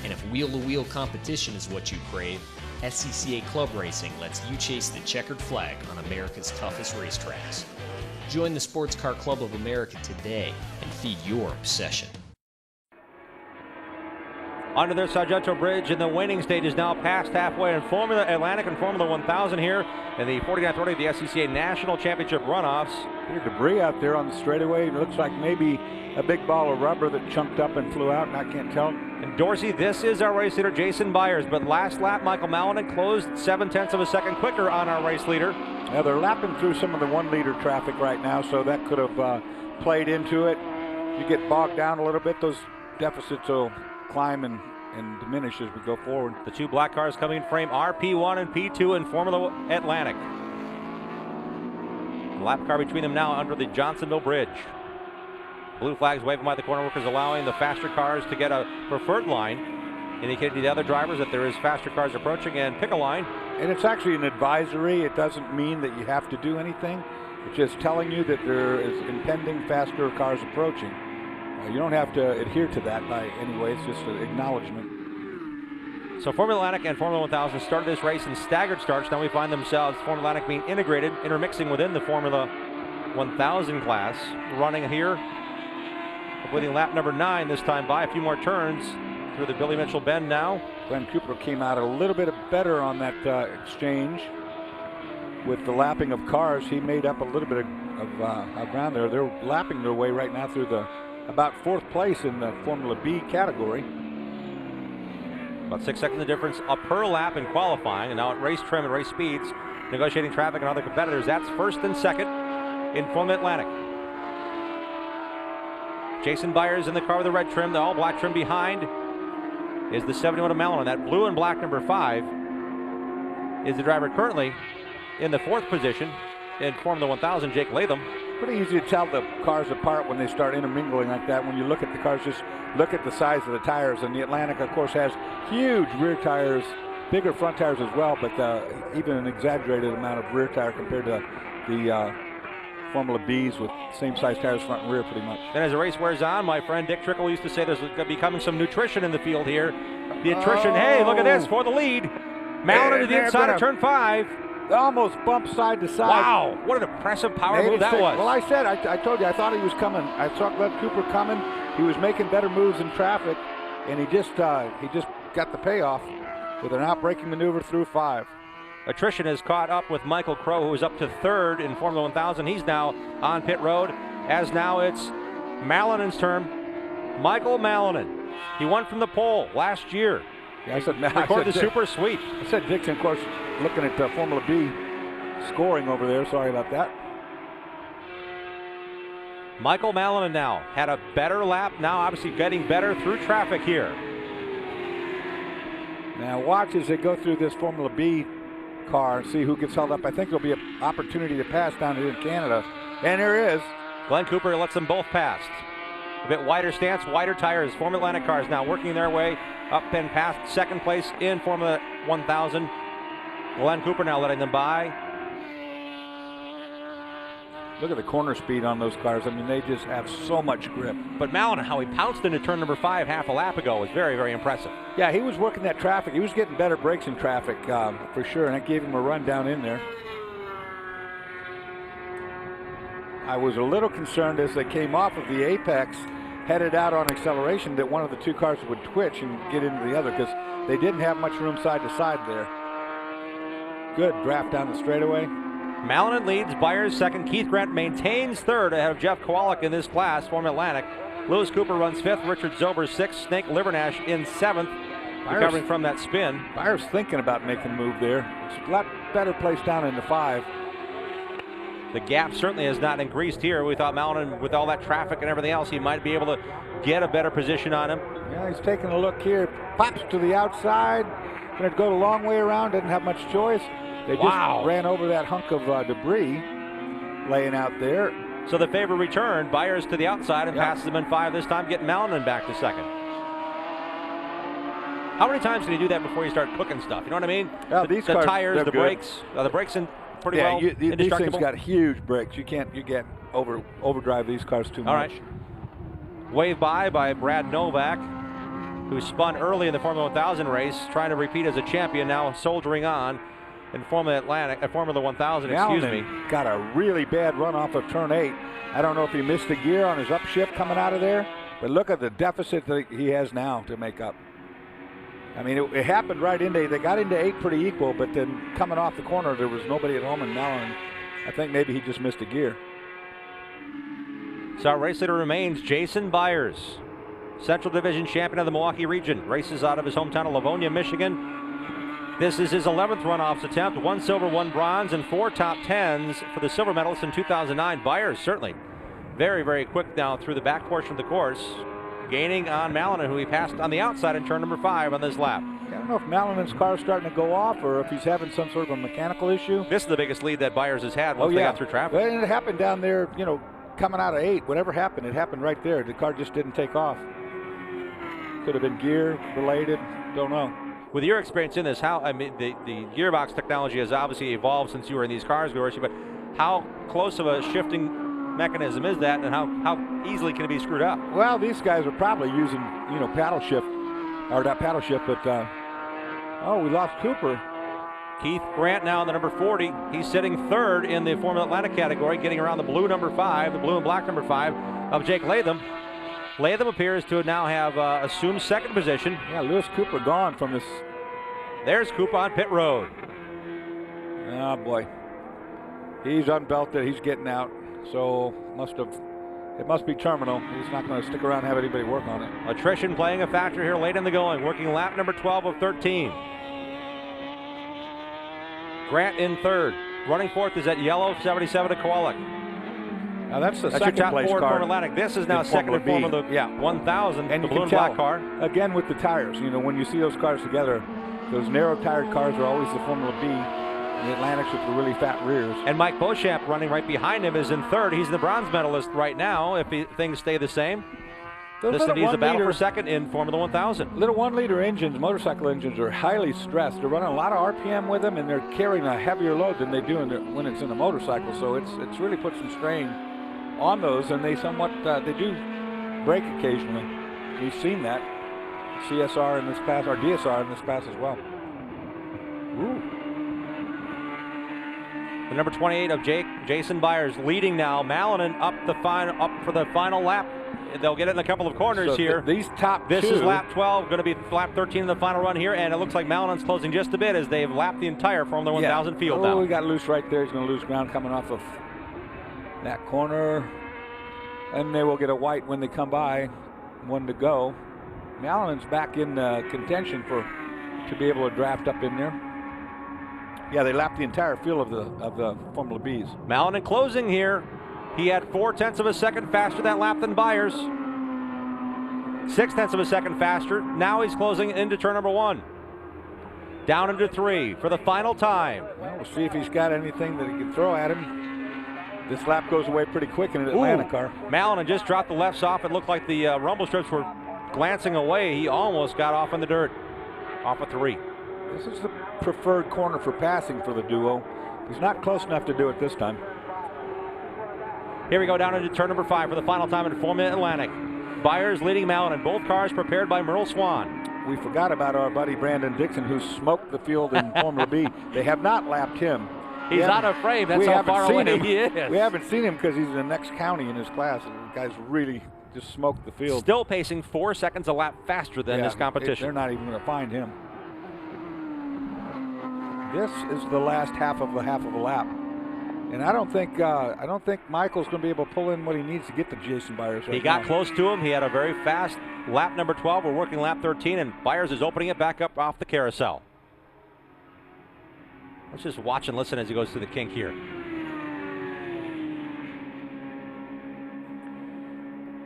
And if wheel-to-wheel competition is what you crave, SCCA Club Racing lets you chase the checkered flag on America's toughest racetracks. Join the Sports Car Club of America today and feed your obsession. Under their Sargento Bridge, and the winning stage is now past halfway in Formula Atlantic and Formula 1000 here in the 49th running of the SCCA National Championship Runoffs. There's debris out there on the straightaway. It looks like maybe a big ball of rubber that chunked up and flew out, and I can't tell. And Dorsey, this is our race leader, Jason Byers, but last lap, Michael Mallonen closed 0.7 of a second quicker on our race leader. Yeah, they're lapping through some of the 1 liter traffic right now, so that could have played into it. You get bogged down a little bit, those deficits will climb and diminish as we go forward. The two black cars coming in frame are P1 and P2 in Formula Atlantic. The lap car between them now under the Johnsonville Bridge. Blue flags waving by the corner workers, allowing the faster cars to get a preferred line, indicating to the other drivers that there is faster cars approaching and pick a line. And it's actually an advisory. It doesn't mean that you have to do anything. It's just telling you that there is impending faster cars approaching. You don't have to adhere to that by any way. It's just an acknowledgement. So Formula Atlantic and Formula 1000 started this race in staggered starts. Now we find themselves, Formula Atlantic being integrated, intermixing within the Formula 1000 class. Running here, completing lap number 9 this time by a few more turns through the Billy Mitchell bend now. Glenn Cooper came out a little bit better on that exchange. With the lapping of cars, he made up a little bit of ground there. They're lapping their way right now through about 4th place in the Formula B category. About 6 seconds of difference per lap in qualifying, and now at race trim and race speeds, negotiating traffic and other competitors. That's first and second in Formula Atlantic. Jason Byers in the car with the red trim, the all black trim behind is the 71 of Mallonen. That blue and black number 5 is the driver currently in the 4th position in Formula 1000, Jake Latham. Pretty easy to tell the cars apart when they start intermingling like that. When you look at the cars, just look at the size of the tires. And the Atlantic, of course, has huge rear tires, bigger front tires as well, but even an exaggerated amount of rear tire compared to the Formula Bs with same size tires front and rear pretty much. Then as the race wears on, my friend Dick Trickle used to say there's going to be coming some nutrition in the field here. The attrition, hey, look at this, for the lead. Mallonen to the inside of turn 5. Almost bumped side to side. Wow, what an impressive power move that was. Well, I said, I told you, I thought he was coming. I saw Glenn Cooper coming. He was making better moves in traffic, and he just got the payoff with an out-braking maneuver through 5. Attrition has caught up with Michael Crow, who is up to 3rd in Formula 1000. He's now on pit road, as now it's Mallonen's turn. Michael Mallonen. He won from the pole last year. Yeah, I said, recorded the super sweep. I said Dixon, of course, looking at Formula B scoring over there. Sorry about that. Michael Mallonen now had a better lap. Now obviously getting better through traffic here. Now watch as they go through this Formula B car and see who gets held up. I think there'll be an opportunity to pass down here in Canada. And there is. Glenn Cooper lets them both pass. A bit wider stance, wider tires. Formula Atlantic cars now working their way up and past 2nd place in Formula 1000. Glenn Cooper now letting them by. Look at the corner speed on those cars. I mean, they just have so much grip. But Mallonen, how he pounced into turn number 5 half a lap ago was very, very impressive. Yeah, he was working that traffic. He was getting better brakes in traffic for sure, and that gave him a run down in there. I was a little concerned as they came off of the apex, headed out on acceleration, that one of the two cars would twitch and get into the other, because they didn't have much room side to side there. Good draft down the straightaway. Mallonen leads, Byers 2nd. Keith Grant maintains 3rd ahead of Jeff Kowalik in this class, Formula Atlantic. Lewis Cooper runs 5th, Richard Zober 6th, Snake Livernash in 7th, recovering from that spin. Byers thinking about making a move there. It's a lot better place down in the 5. The gap certainly has not increased here. We thought Mallonen, with all that traffic and everything else, he might be able to get a better position on him. Yeah, he's taking a look here. Pops to the outside. Going to go the long way around. Doesn't have much choice. They just ran over that hunk of debris laying out there. So the favor returned. Byers to the outside and passes him in 5 this time, getting Mallonen back to 2nd. How many times can you do that before you start cooking stuff? You know what I mean? Yeah, the cars, tires, the good. brakes. The brakes pretty well these things indestructible? got huge brakes. You can't overdrive these cars too much. All right. Waved by Brad Novak, who spun early in the Formula 1000 race, trying to repeat as a champion, now soldiering on in Formula 1000, excuse me. Got a really bad run off of turn 8. I don't know if he missed a gear on his upshift coming out of there, but look at the deficit that he has now to make up. I mean, it happened right into, they got into 8 pretty equal, but then coming off the corner, there was nobody at home, and Malin, I think maybe he just missed a gear. So our race leader remains Jason Byers, Central Division champion of the Milwaukee region. Races out of his hometown of Livonia, Michigan. This is his 11th runoffs attempt, 1 silver, 1 bronze, and 4 top 10s for the silver medalist in 2009. Byers certainly very, very quick now through the back portion of the course, gaining on Malin, who he passed on the outside in turn number 5 on this lap. I don't know if Malinen's car is starting to go off or if he's having some sort of a mechanical issue. This is the biggest lead that Byers has had once they got through traffic. Well, and it happened down there, you know, coming out of 8. Whatever happened, it happened right there. The car just didn't take off. Could have been gear related, don't know. With your experience in this, how, I mean, the gearbox technology has obviously evolved since you were in these cars, but how close of a shifting mechanism is that, and how easily can it be screwed up? Well, these guys are probably using, you know, paddle shift, or not paddle shift, but oh, we lost Cooper. Keith Grant now in the number 40. He's sitting 3rd in the Formula Atlanta category, getting around the blue number 5, the blue and black number 5 of Jake Latham. Latham appears to now have assumed 2nd position. Yeah, Lewis Cooper gone from this. There's Cooper on pit road. Oh boy, he's unbelted. He's getting out. So it must be terminal. He's not going to stick around and have anybody work on it. Attrition playing a factor here late in the going, working lap number 12 of 13. Grant in 3rd. Running 4th is at yellow 77 to Kowalik. Now that's the your second top place Ford car. Formula Atlantic. This is now second in Formula 1000, and the you blue and can black tell, car. Again with the tires, you know, when you see those cars together, those narrow-tired cars are always the Formula B, and the Atlantics with the really fat rears. And Mike Beauchamp running right behind him is in 3rd. He's the bronze medalist right now if things stay the same. This needs a battle for 2nd in Formula 1000. Little 1-liter engines, motorcycle engines, are highly stressed. They're running a lot of RPM with them, and they're carrying a heavier load than they do when it's in a motorcycle. So it's really put some strain on those, and they somewhat they do break occasionally. We've seen that. CSR in this pass, or DSR in this pass as well. Ooh. The number 28 of Jason Byers leading now. Malin up for the final lap. They'll get it in a couple of corners so here. These top This two. is lap 12, going to be lap 13 in the final run here, and it looks like Malinen's closing just a bit as they've lapped the entire Formula 1000 field now. Oh, he got loose right there. He's going to lose ground coming off of that corner. And they will get a white when they come by. 1 to go. Malinen's back in contention to be able to draft up in there. Yeah, they lapped the entire field of the Formula Bs. Malin closing here. He had 0.4 of a second faster that lap than Byers. 0.6 of a second faster. Now he's closing into turn number 1. Down into 3 for the final time. Well, we'll see if he's got anything that he can throw at him. This lap goes away pretty quick in an Atlanta car. Malin just dropped the lefts off. It looked like the rumble strips were glancing away. He almost got off in the dirt. Off of 3. This is the preferred corner for passing for the duo. He's not close enough to do it this time. Here we go down into turn number 5 for the final time in Formula Atlantic. Byers leading Malin, and both cars prepared by Merle Swan. We forgot about our buddy Brandon Dixon, who smoked the field in Formula B. They have not lapped him. He's out of frame. That's how far away he is. We haven't seen him because he's in the next county in his class. The guy's really just smoked the field. Still pacing 4 seconds a lap faster than his competition. They're not even going to find him. This is the last half of a lap. And I don't think Michael's going to be able to pull in what he needs to get to Jason Byers. He got close to him. He had a very fast lap number 12. We're working lap 13, and Byers is opening it back up off the carousel. Let's just watch and listen as he goes through the kink here.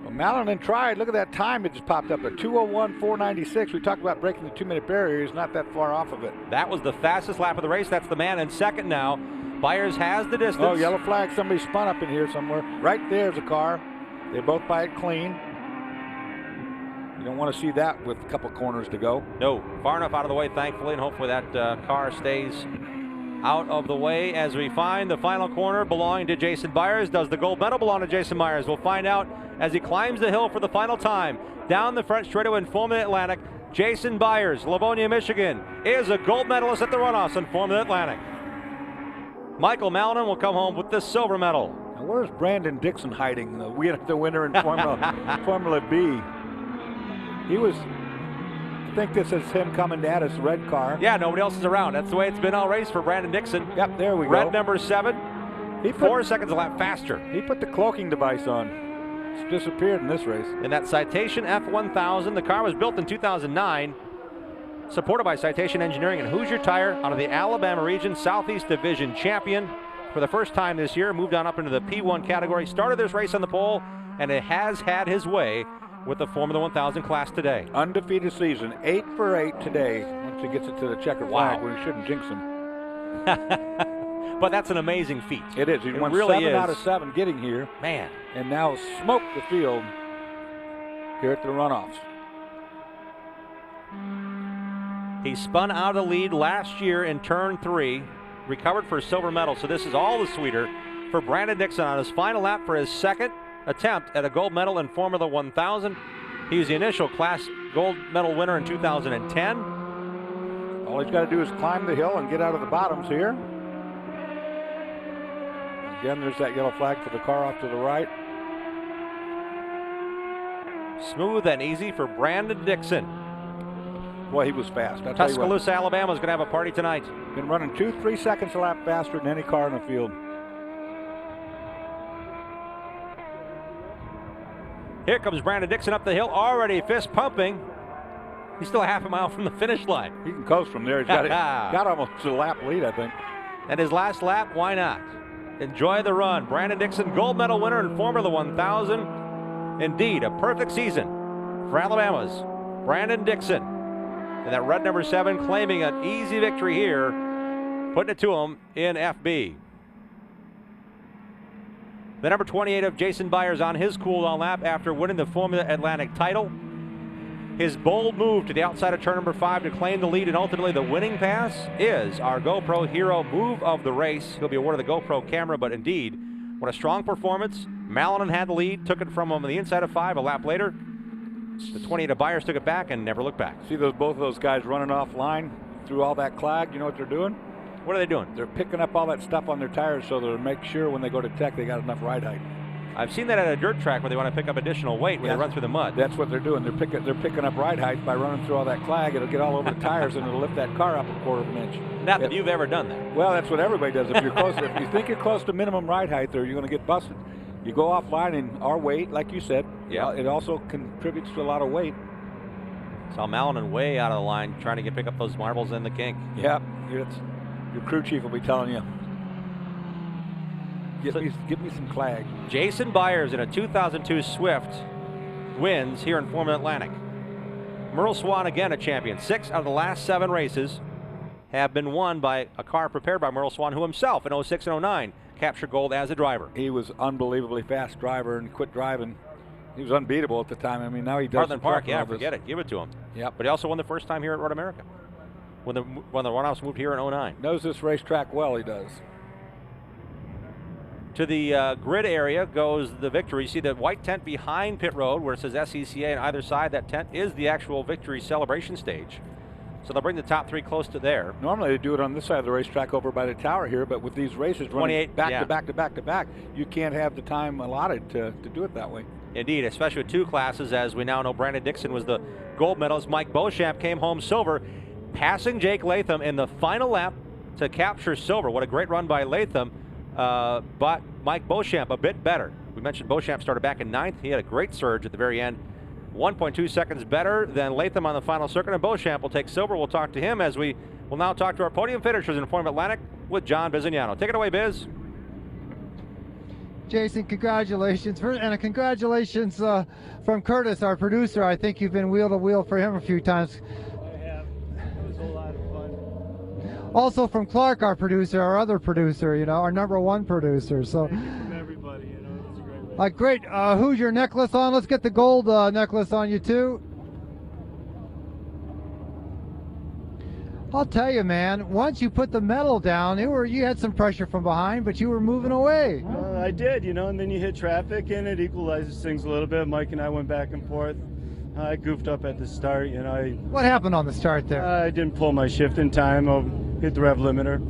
Well, Malin tried. Look at that time it just popped up at 2:01.496. We talked about breaking the 2-minute barrier. He's not that far off of it. That was the fastest lap of the race. That's the man in 2nd now. Byers has the distance. Oh, yellow flag. Somebody spun up in here somewhere. Right there's a car. They both buy it clean. You don't want to see that with a couple corners to go. No, far enough out of the way, thankfully, and hopefully that car stays out of the way as we find the final corner belonging to Jason Byers. Does the gold medal belong to Jason Byers? We'll find out as he climbs the hill for the final time. Down the front straightaway in Formula Atlantic, Jason Byers, Livonia, Michigan, is a gold medalist at the runoffs in Formula Atlantic. Michael Malinin will come home with the silver medal. Now where's Brandon Dixon hiding? The winner in Formula B. He was, I think this is him coming at us, red car. Yeah, nobody else is around. That's the way it's been all race for Brandon Dixon. Yep, there we go. Red number 7, 4 seconds a lap faster. He put the cloaking device on. It's disappeared in this race. In that Citation F1000, the car was built in 2009, supported by Citation Engineering and Hoosier Tire, out of the Alabama region, Southeast Division champion for the first time this year, moved on up into the P1 category, started this race on the pole, and it has had his way with the Formula 1000 class today. Undefeated season, 8 for 8 today. Once he gets it to the checkered flag, we shouldn't jinx him. But that's an amazing feat. It is. He won really 7 out of 7 getting here. Man. And now smoked the field here at the runoffs. He spun out of the lead last year in turn 3, recovered for a silver medal, so this is all the sweeter for Brandon Dixon on his final lap for his second attempt at a gold medal in Formula 1000. He was the initial class gold medal winner in 2010. All he's got to do is climb the hill and get out of the bottoms here. Again, there's that yellow flag for the car off to the right. Smooth and easy for Brandon Dixon. Boy, he was fast. Tuscaloosa, Alabama is going to have a party tonight. Been running 2-3 seconds a lap faster than any car in the field. Here comes Brandon Dixon up the hill, already fist pumping. He's still a half a mile from the finish line. He can coast from there. He's got almost a lap lead, I think. And his last lap, why not? Enjoy the run. Brandon Dixon, gold medal winner in Formula 1000. Indeed, a perfect season for Alabama's Brandon Dixon. And that red number 7 claiming an easy victory here, putting it to him in FB. The number 28 of Jason Byers on his cool-down lap after winning the Formula Atlantic title. His bold move to the outside of turn number 5 to claim the lead and ultimately the winning pass is our GoPro hero move of the race. He'll be awarded the GoPro camera, but indeed, what a strong performance. Malinin had the lead, took it from him on the inside of 5 a lap later. The 28 of Byers took it back and never looked back. See both of those guys running off line through all that clag? You know what they're doing? What are they doing? They're picking up all that stuff on their tires so they'll make sure when they go to tech they got enough ride height. I've seen that at a dirt track where they want to pick up additional weight when they run through the mud. That's what they're doing. They're picking up ride height by running through all that clag. It'll get all over the tires and it'll lift that car up a quarter of an inch. Not that you've ever done that. Well, that's what everybody does. If you're close, if you think you're close to minimum ride height, there you're going to get busted. You go offline, and our weight, like you said, it also contributes to a lot of weight. Saw Malinin way out of the line trying to pick up those marbles in the kink. Yeah, your crew chief will be telling you. Get me some clag. Jason Byers in a 2002 Swift wins here in Formula Atlantic. Merle Swan again a champion. 6 out of the last 7 races have been won by a car prepared by Merle Swan, who himself in 06 and 09 captured gold as a driver. He was unbelievably fast driver and quit driving. He was unbeatable at the time. I mean, now he does. Heartland Park, yeah, forget it. Give it to him. Yep. But he also won the first time here at Road America when the runoffs moved here in 09. Knows this racetrack well, he does. To the grid area goes the victory. You see the white tent behind pit road where it says SCCA on either side. That tent is the actual victory celebration stage. So they'll bring the top 3 close to there. Normally they do it on this side of the racetrack over by the tower here, but with these races running back to back to back to back, you can't have the time allotted to do it that way. Indeed, especially with 2 classes, as we now know Brandon Dixon was the gold medalist. Mike Beauchamp came home silver, passing Jake Latham in the final lap to capture silver. What a great run by Latham, but Mike Beauchamp a bit better. We mentioned Beauchamp started back in 9th. He had a great surge at the very end. 1.2 seconds better than Latham on the final circuit, and Beauchamp will take silver. We'll talk to him as we will now talk to our podium finishers in Formula Atlantic with John Bizignano. Take it away, Biz. Jason, congratulations. And a congratulations from Curtis, our producer. I think you've been wheel to wheel for him a few times. I have. It was a lot of fun. Also from Clark, our producer, our other producer, our #1 producer. So. From everybody, it was a great race. Great. Who's your necklace on? Let's get the gold necklace on you too. I'll tell you, man, once you put the medal down, you had some pressure from behind, but you were moving away. I did, you know, and then you hit traffic and it equalizes things a little bit. Mike and I went back and forth. I goofed up at the start, you know. What happened on the start there? I didn't pull my shift in time. I hit the rev limiter.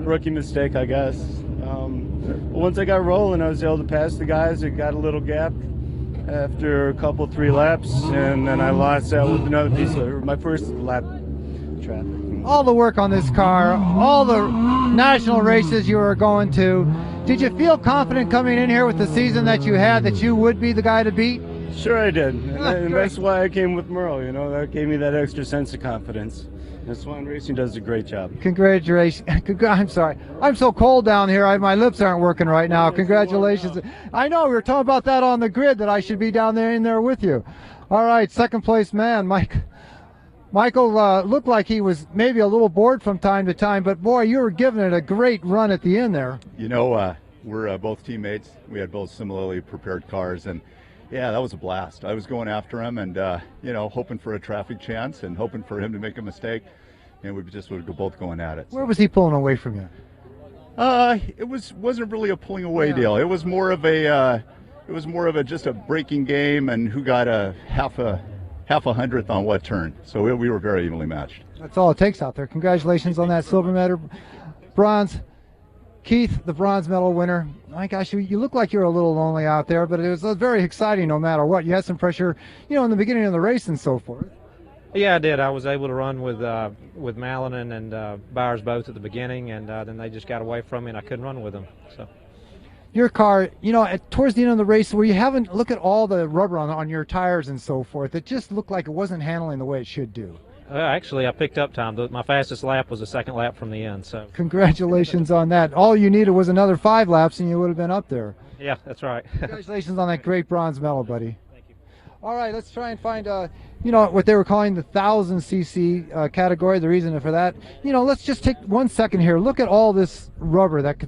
Rookie mistake, I guess. But once I got rolling, I was able to pass the guys. It got a little gap after a couple, 3 laps, and then I lost that with another piece of my first lap traffic. All the work on this car, all the national races you were going to, did you feel confident coming in here with the season that you had that you would be the guy to beat? Sure I did, and that's why I came with Merle, you know, that gave me that extra sense of confidence. And Swan Racing does a great job. Congratulations. I'm sorry. I'm so cold down here. My lips aren't working right now. Congratulations. I know, we were talking about that on the grid, that I should be down there in there with you. All right, second place man, Michael looked like he was maybe a little bored from time to time, but boy, you were giving it a great run at the end there. You know, we're both teammates. We had both similarly prepared cars, and yeah, that was a blast. I was going after him and, you know, hoping for a traffic chance and hoping for him to make a mistake, and we just would both going at it. Where was he pulling away from you? It wasn't really a pulling away deal. It was more of a just a breaking game, and who got a half a hundredth on what turn. So we were very evenly matched. That's all it takes out there. Congratulations on that silver medal. Bronze. Keith, the bronze medal winner. My gosh, you look like you're a little lonely out there, but it was very exciting no matter what. You had some pressure, you know, in the beginning of the race and so forth. Yeah, I did. I was able to run with Malinin and Byers both at the beginning, and then they just got away from me, and I couldn't run with them. So. Your car, you know, towards the end of the race, where you haven't look at all the rubber on your tires and so forth, it just looked like it wasn't handling the way it should do. Actually, I picked up time. My fastest lap was the second lap from the end. So. Congratulations on that. All you needed was another 5 laps, and you would have been up there. Yeah, that's right. Congratulations on that great bronze medal, buddy. Thank you. All right, let's try and find, you know, what they were calling the 1000cc category. The reason for that, you know, let's just take 1 second here. Look at all this rubber that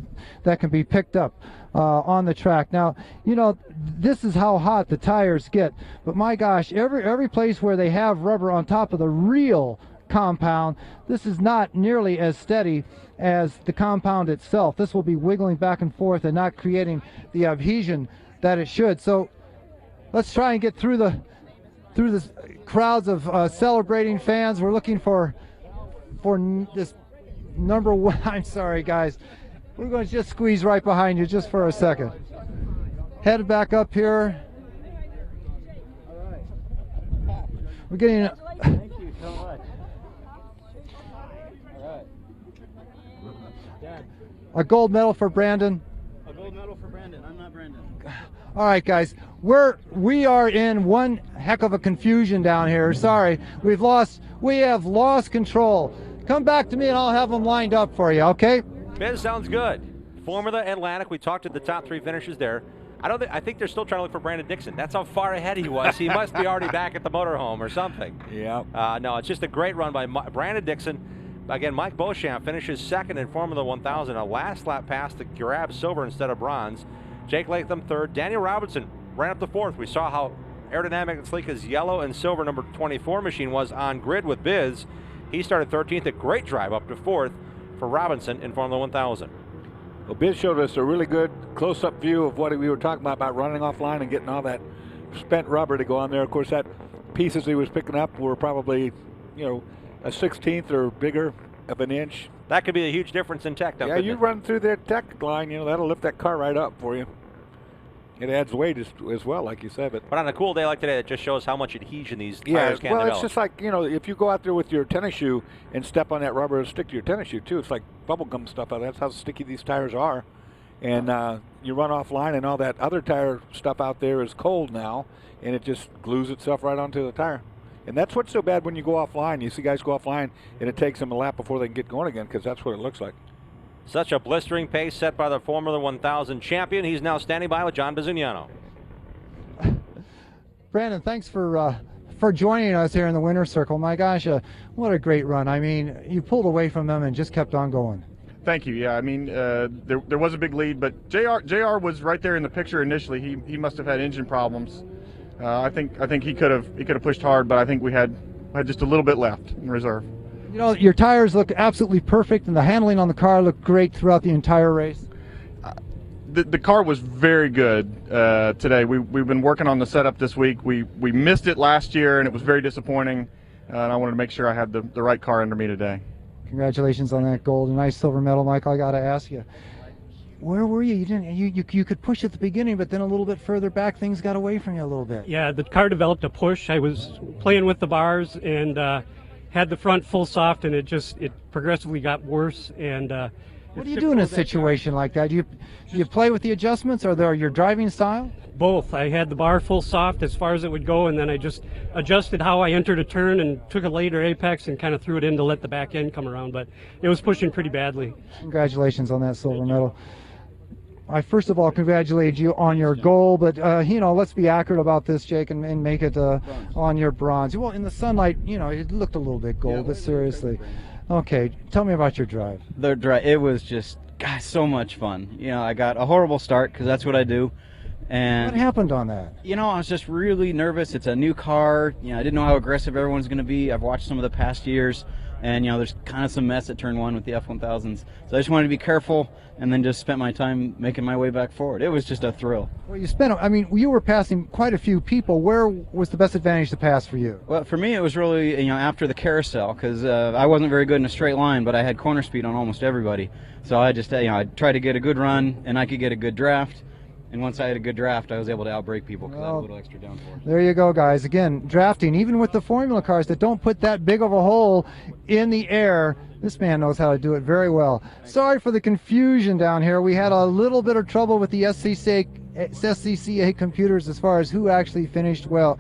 can be picked up on the track. Now, you know, this is how hot the tires get, but my gosh, every place where they have rubber on top of the real compound, this is not nearly as steady as the compound itself. This will be wiggling back and forth and not creating the adhesion that it should. So let's try and get through this crowds of celebrating fans. We're looking for this number 1. I'm sorry, guys. We're going to just squeeze right behind you just for a second. Head back up here. We're getting. Thank you so much. All right. A gold medal for Brandon. A gold medal for Brandon. I'm not Brandon. All right, guys. We are in one heck of a confusion down here. Sorry, we have lost control. Come back to me and I'll have them lined up for you. Okay? Biz, sounds good. Formula Atlantic, we talked to the top 3 finishes there. I think they're still trying to look for Brandon Dixon. That's how far ahead he was. He must be already back at the motorhome or something. Yeah. No, it's just a great run by Brandon Dixon. Again, Mike Beauchamp finishes second in Formula 1000. A last lap pass to grab silver instead of bronze. Jake Latham third. Daniel Robinson ran up to fourth. We saw how aerodynamic and sleek his yellow and silver number 24 machine was on grid with Biz. He started 13th. A great drive up to fourth for Robinson in Formula 1000. Well, Biz showed us a really good close-up view of what we were talking about running offline and getting all that spent rubber to go on there. Of course, that pieces he was picking up were probably, you know, a 16th or bigger of an inch. That could be a huge difference in tech. Yeah, you run through their tech line, you know, that'll lift that car right up for you. It adds weight as well, like you said. But on a cool day like today, it just shows how much adhesion these tires can develop. It's just like, you know, if you go out there with your tennis shoe and step on that rubber, it'll stick to your tennis shoe too. It's like bubble gum stuff. That's how sticky these tires are. And you run offline and all that other tire stuff out there is cold now, and it just glues itself right onto the tire. And that's what's so bad when you go offline. You see guys go offline, and it takes them a lap before they can get going again, because that's what it looks like. Such a blistering pace set by the Formula 1000 champion. He's now standing by with John Bizignano. Brandon, thanks for joining us here in the winner's circle. My gosh, what a great run. I mean, you pulled away from them and just kept on going. Thank you. Yeah, I mean, there was a big lead, but JR was right there in the picture initially. He must have had engine problems. I think he could have pushed hard, but I think we had just a little bit left in reserve. You know, your tires look absolutely perfect, and the handling on the car looked great throughout the entire race. The car was very good today. We've been working on the setup this week. We missed it last year, and it was very disappointing. And I wanted to make sure I had the right car under me today. Congratulations on that gold. A nice silver medal, Michael. I got to ask you, where were you? You could push at the beginning, but then a little bit further back, things got away from you a little bit. Yeah, the car developed a push. I was playing with the bars and had the front full soft, and it progressively got worse. And what do you do in a situation like that? Do you play with the adjustments, or your driving style? Both. I had the bar full soft as far as it would go, and then I just adjusted how I entered a turn and took a later apex and kind of threw it in to let the back end come around, but it was pushing pretty badly. Congratulations on that silver medal. I first of all congratulate you on your goal, but let's be accurate about this, Jake, and make it on your bronze. Well, in the sunlight, it looked a little bit gold, but seriously. Okay, tell me about your drive. The drive, it was just, so much fun. I got a horrible start because that's what I do. And what happened on that? I was just really nervous. It's a new car. I didn't know how aggressive everyone's going to be. I've watched some of the past years, and there's kind of some mess at turn 1 with the F1000s. So I just wanted to be careful, and then just spent my time making my way back forward. It was just a thrill. Well, you were passing quite a few people. Where was the best advantage to pass for you? Well, for me, it was really, after the carousel, because I wasn't very good in a straight line, but I had corner speed on almost everybody. So I just, I tried to get a good run, and I could get a good draft. And once I had a good draft, I was able to outbrake people because I had a little extra downforce. There you go, guys. Again, drafting, even with the formula cars that don't put that big of a hole in the air, this man knows how to do it very well. Sorry for the confusion down here. We had a little bit of trouble with the SCCA computers as far as who actually finished well.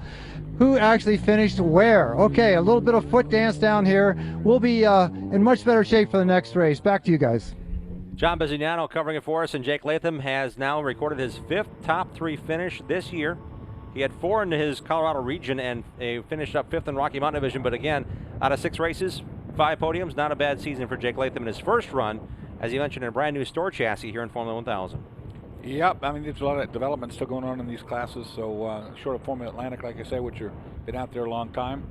Who actually finished where? Okay, a little bit of foot dance down here. We'll be in much better shape for the next race. Back to you guys. John Bizignano covering it for us, and Jake Latham has now recorded his 5th top 3 finish this year. He had 4 in his Colorado region and finished up 5th in Rocky Mountain Division, but again, out of 6 races, 5 podiums, not a bad season for Jake Latham in his first run, as he mentioned, in a brand new store chassis here in Formula 1000. Yep, there's a lot of development still going on in these classes, so short of Formula Atlantic, like I say, which have been out there a long time.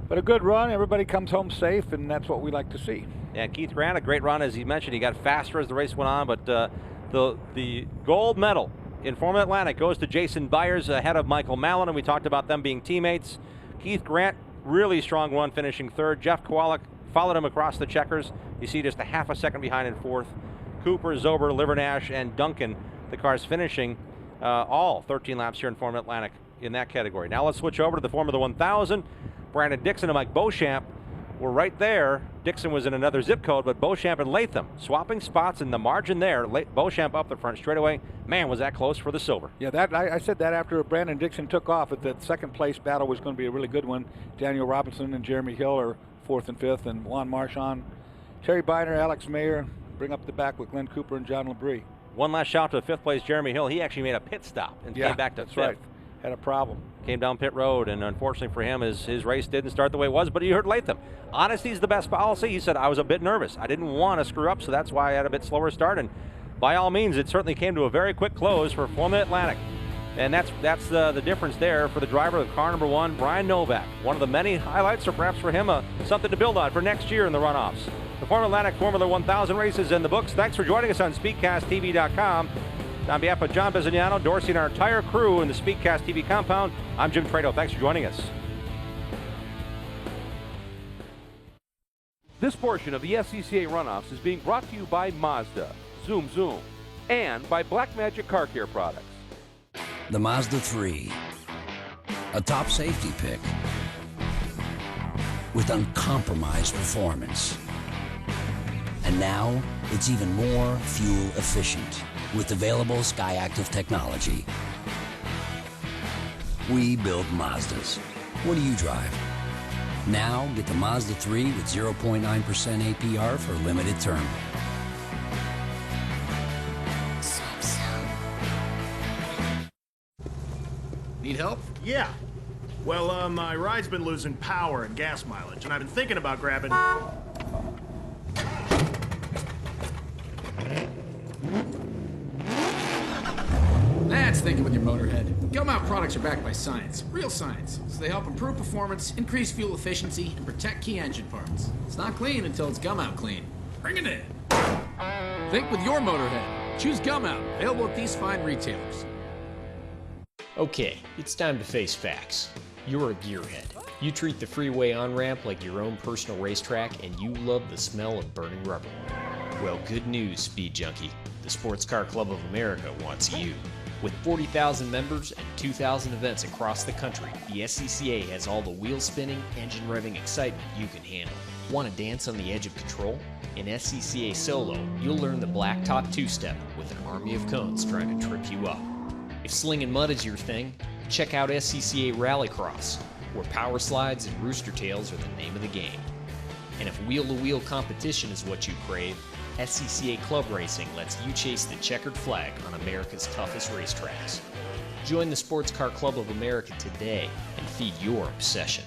But a good run, everybody comes home safe, and that's what we like to see. Yeah, Keith Grant, a great run, as he mentioned. He got faster as the race went on, but the gold medal in Formula Atlantic goes to Jason Byers ahead of Michael Mallon, and we talked about them being teammates. Keith Grant, really strong run, finishing 3rd. Jeff Kowalik followed him across the checkers. You see just a half a second behind in 4th. Cooper, Zober, Livernash, and Duncan, the cars finishing all 13 laps here in Formula Atlantic in that category. Now let's switch over to the Formula 1000. Brandon Dixon and Mike Beauchamp were right there. Dixon was in another zip code, but Beauchamp and Latham swapping spots in the margin there. Beauchamp up the front straightaway. Man, was that close for the silver. Yeah, I said that after Brandon Dixon took off, that second place battle was going to be a really good one. Daniel Robinson and Jeremy Hill are 4th and 5th, and Juan Marchand, Terry Biner, Alex Mayer bring up the back with Glenn Cooper and John Labrie. One last shout to 5th place Jeremy Hill. He actually made a pit stop and came back to 5th. Right. Had a problem. Came down pit road, and unfortunately for him, his race didn't start the way it was, but you heard Latham. Honesty is the best policy. He said, I was a bit nervous. I didn't want to screw up, so that's why I had a bit slower start, and by all means, it certainly came to a very quick close for Formula Atlantic. And that's the difference there for the driver of car number 1, Brian Novak. One of the many highlights, or perhaps for him, something to build on for next year in the runoffs. The Formula Atlantic Formula 1000 races in the books. Thanks for joining us on SpeedcastTV.com. On behalf of John Bizignano, Dorsey, and our entire crew in the Speedcast TV compound, I'm Jim Trado. Thanks for joining us. This portion of the SCCA Runoffs is being brought to you by Mazda, Zoom Zoom, and by Black Magic Car Care Products. The Mazda 3, a top safety pick with uncompromised performance. And now it's even more fuel efficient with available SCCA technology. We build Mazdas. What do you drive? Now get the Mazda 3 with 0.9% APR for a limited term. Need help? Yeah. Well, my ride's been losing power and gas mileage, and I've been thinking about grabbing... That's That's thinking with your motorhead. Gum-out products are backed by science, real science, so they help improve performance, increase fuel efficiency, and protect key engine parts. It's not clean until it's gum-out clean. Bring it in. Think with your motorhead. Choose Gum-out, available at these fine retailers. Okay, it's time to face facts. You're a gearhead. You treat the freeway on-ramp like your own personal racetrack, and you love the smell of burning rubber. Well, good news, Speed Junkie. The Sports Car Club of America wants you. With 40,000 members and 2,000 events across the country, the SCCA has all the wheel-spinning, engine-revving excitement you can handle. Want to dance on the edge of control? In SCCA Solo, you'll learn the blacktop two-step with an army of cones trying to trip you up. If slinging mud is your thing, check out SCCA Rallycross, where power slides and rooster tails are the name of the game. And if wheel-to-wheel competition is what you crave, SCCA Club Racing lets you chase the checkered flag on America's toughest racetracks. Join the Sports Car Club of America today and feed your obsession.